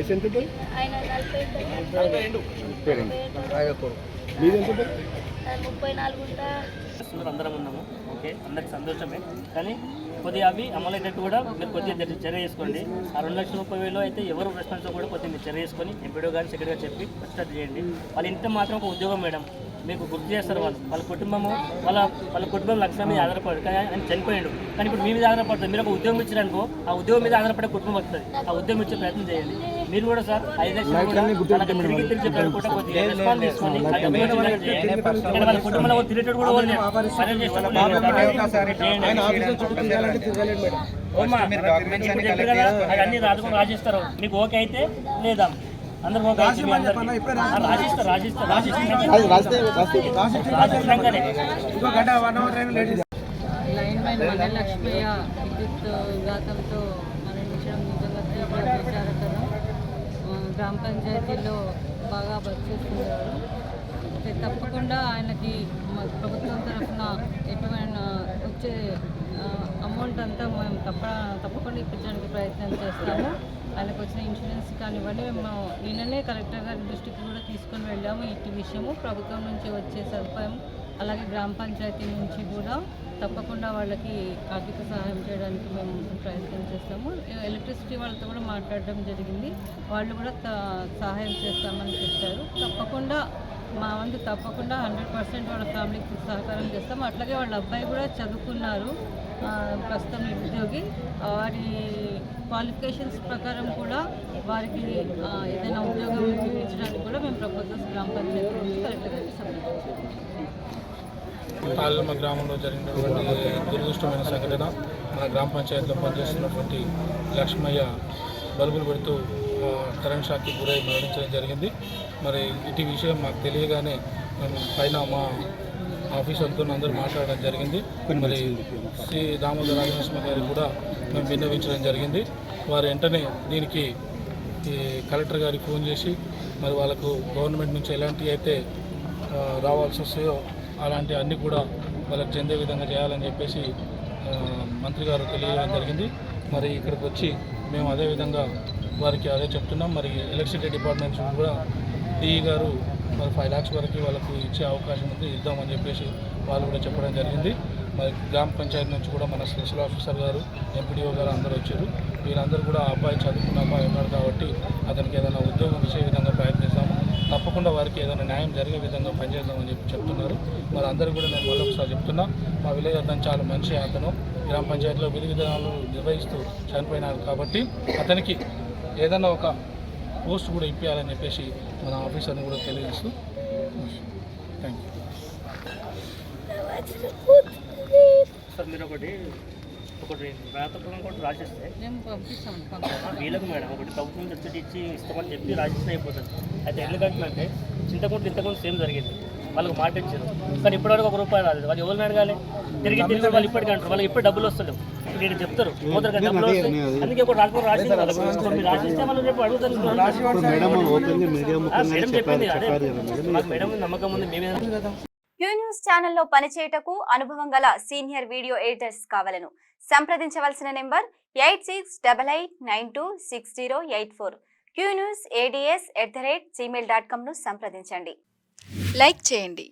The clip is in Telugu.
వయసు ఎంత ఉంటుంది? ఆయన 34 ఉంటా. అందరం ఉన్నాము. ఓకే, అందరికి సంతోషమే. కానీ కొద్దిగా అవి అమలయ్యేటట్టు కూడా మీరు కొద్దిగా చర్య చేసుకోండి. ఆ 2,30,000 అయితే ఎవరు రెస్పాన్స్ కూడా కొద్దిగా మీరు చర్య చేసుకొని ఎంపీడో గారిని సెక్రటరీ గారు చెప్పి స్టార్ట్ చేయండి. వాళ్ళ ఇంట్లో మాత్రం ఒక ఉద్యోగం మేడం మీకు గుర్తు చేస్తారు. వాళ్ళ కుటుంబము వాళ్ళ కుటుంబం లక్ష్యం మీద ఆధారపడు. కానీ ఆయన చనిపోయాడు. కానీ ఇప్పుడు మీ మీద ఆధారపడుతుంది. మీరు ఒక ఉద్యోగం ఇచ్చారనుకో, ఆ ఉద్యోగం మీద ఆధారపడే కుటుంబం వస్తుంది. ఆ ఉద్యోగం ఇచ్చే ప్రయత్నం చేయండి. మీరు కూడా సార్ 5 లక్షలు కూడా తిరిగి చెప్పారు కూడా కొద్దిగా రెస్పాన్స్ తీసుకొని వాళ్ళ కుటుంబంలో తిరిగేటట్టు కూడా అవన్నీ రాజుకొని రాసిస్తారు. మీకు ఓకే అయితే లేదా అందరూ ఓకే లక్ష్మయ్య విద్యుత్ ఘాతంతో మరణించడం నిజంగా తీవ్ర విచారకరం. గ్రామ పంచాయతీలో బాగా పనిచేస్తున్నారు. తప్పకుండా ఆయనకి ప్రభుత్వం తరఫున ఎటువంటి వచ్చే అమౌంట్ అంతా మేము తప్పకుండా ఇప్పించడానికి ప్రయత్నం చేస్తాము. ఆయనకు వచ్చిన ఇన్సూరెన్స్ కానివ్వండి, మేము నిన్ననే కలెక్టర్ గారి దృష్టికి కూడా తీసుకొని వెళ్ళాము. ఇటు విషయము ప్రభుత్వం నుంచి వచ్చే సదుపాయం, అలాగే గ్రామ పంచాయతీ నుంచి కూడా తప్పకుండా వాళ్ళకి ఆర్థిక సహాయం చేయడానికి మేము ప్రయత్నం చేస్తాము. ఎలక్ట్రిసిటీ వాళ్ళతో కూడా మాట్లాడడం జరిగింది. వాళ్ళు కూడా సహాయం చేస్తామని చెప్పారు. తప్పకుండా మా వంతు తప్పకుండా 100% వాళ్ళ ఫ్యామిలీకి సహకారం చేస్తాము. అట్లాగే వాళ్ళ అబ్బాయి కూడా చదువుకున్నారు, ప్రస్తుతం నిరుద్యోగి. వారి క్వాలిఫికేషన్స్ ప్రకారం కూడా వారికి ఏదైనా ఉద్యోగం ఇప్పించడానికి కూడా మేము ప్రపోజల్స్ గ్రామ పంచాయతీ నుంచి కలెక్టర్ గారికి సబ్మిట్ చేస్తాం. తాళ్ళమ్మ గ్రామంలో జరిగినటువంటి దురదృష్టమైన సంఘటన, మన గ్రామ పంచాయతీలో పనిచేస్తున్నటువంటి లక్ష్మయ్య బల్బులు పెడుతూ కరెంట్ షాక్కి గురై మరణించడం జరిగింది. మరి ఇటు విషయం మాకు తెలియగానే మేము పైన మా ఆఫీసర్తో అందరూ మాట్లాడడం జరిగింది. మరి శ్రీ దామోదర రాజనరసింహ గారికి కూడా మేము విన్నవించడం జరిగింది. వారు వెంటనే దీనికి ఈ కలెక్టర్ గారికి ఫోన్ చేసి మరి వాళ్ళకు గవర్నమెంట్ నుంచి ఎలాంటి అయితే రావాల్సి వస్తాయో అలాంటి అన్నీ కూడా వాళ్ళకి చెందే విధంగా చేయాలని చెప్పేసి మంత్రి గారు తెలియజేయడం జరిగింది. మరి ఇక్కడికి వచ్చి మేము అదేవిధంగా వారికి అదే చెప్తున్నాం. మరి ఎలక్ట్రిసిటీ డిపార్ట్మెంట్ నుంచి కూడా డిఈ గారు మరి 5 lakhs వరకు వాళ్ళకు ఇచ్చే అవకాశం ఉంది, ఇద్దామని చెప్పేసి వాళ్ళు కూడా చెప్పడం జరిగింది. మరి గ్రామ పంచాయతీ నుంచి కూడా మన స్పెషల్ ఆఫీసర్ గారు, ఎంపీడీఓ గారు అందరూ వచ్చారు. వీళ్ళందరూ కూడా అబ్బాయి చదువుకున్న అబ్బాయి ఉన్నారు కాబట్టి అతనికి ఏదైనా ఉద్యోగం ఇచ్చే విధంగా ప్రయత్నిస్తాము. తప్పకుండా వారికి ఏదైనా న్యాయం జరిగే విధంగా పనిచేద్దామని చెప్పి చెప్తున్నారు. మరి అందరూ కూడా నేను మళ్ళీ ఒకసారి చెప్తున్నా, మా విలేజ్ అతను చాలా మంచి అతను, గ్రామ పంచాయతీలో విధి విధానాలు నిర్వహిస్తూ చనిపోయినారు కాబట్టి అతనికి ఏదైనా ఒక పోస్ట్ కూడా ఇప్పించాలని చెప్పేసి మన ఆఫీసర్ని కూడా తెలియజేస్తూ థ్యాంక్ యూ. సార్ మీరు ఒకటి రాతపూర్వం కూడా రాసిస్తే వీళ్ళకు మేడం ఒకటి ప్రభుత్వం సబ్సిడీ ఇస్తామని చెప్పి రాసిస్తే అయిపోతుంది. అయితే ఎందుకంటే చింతకుంట ఇంతకుముందు సేమ్ జరిగింది. వాళ్ళకి మాట ఇచ్చారు కానీ ఇప్పటివరకు ₹1 రాలేదు. వాళ్ళు ఎవరిని అడగాలి? తిరిగి వాళ్ళు ఇప్పటికీ అంటారు వాళ్ళకి ఇప్పుడు డబ్బులు వస్తలేవు. ఇప్పుడు నేను చెప్తారు మొదటి డబ్బులు వస్తాయి, అందుకే ఒక రాజకీయ రాసింది మీరు రాసిస్తే వాళ్ళు రేపు అడుగుతారు. మేడం చెప్పింది అదే, మాకు మేడం నమ్మకం ఉంది. మేమే క్యూ న్యూస్ ఛానల్లో పనిచేయటకు అనుభవం గల సీనియర్ వీడియో ఎడిటర్స్ కావాలను సంప్రదించవలసిన నెంబర్ 8688926084. qnewsads@gmail.com ను సంప్రదించండి. లైక్ చేయండి.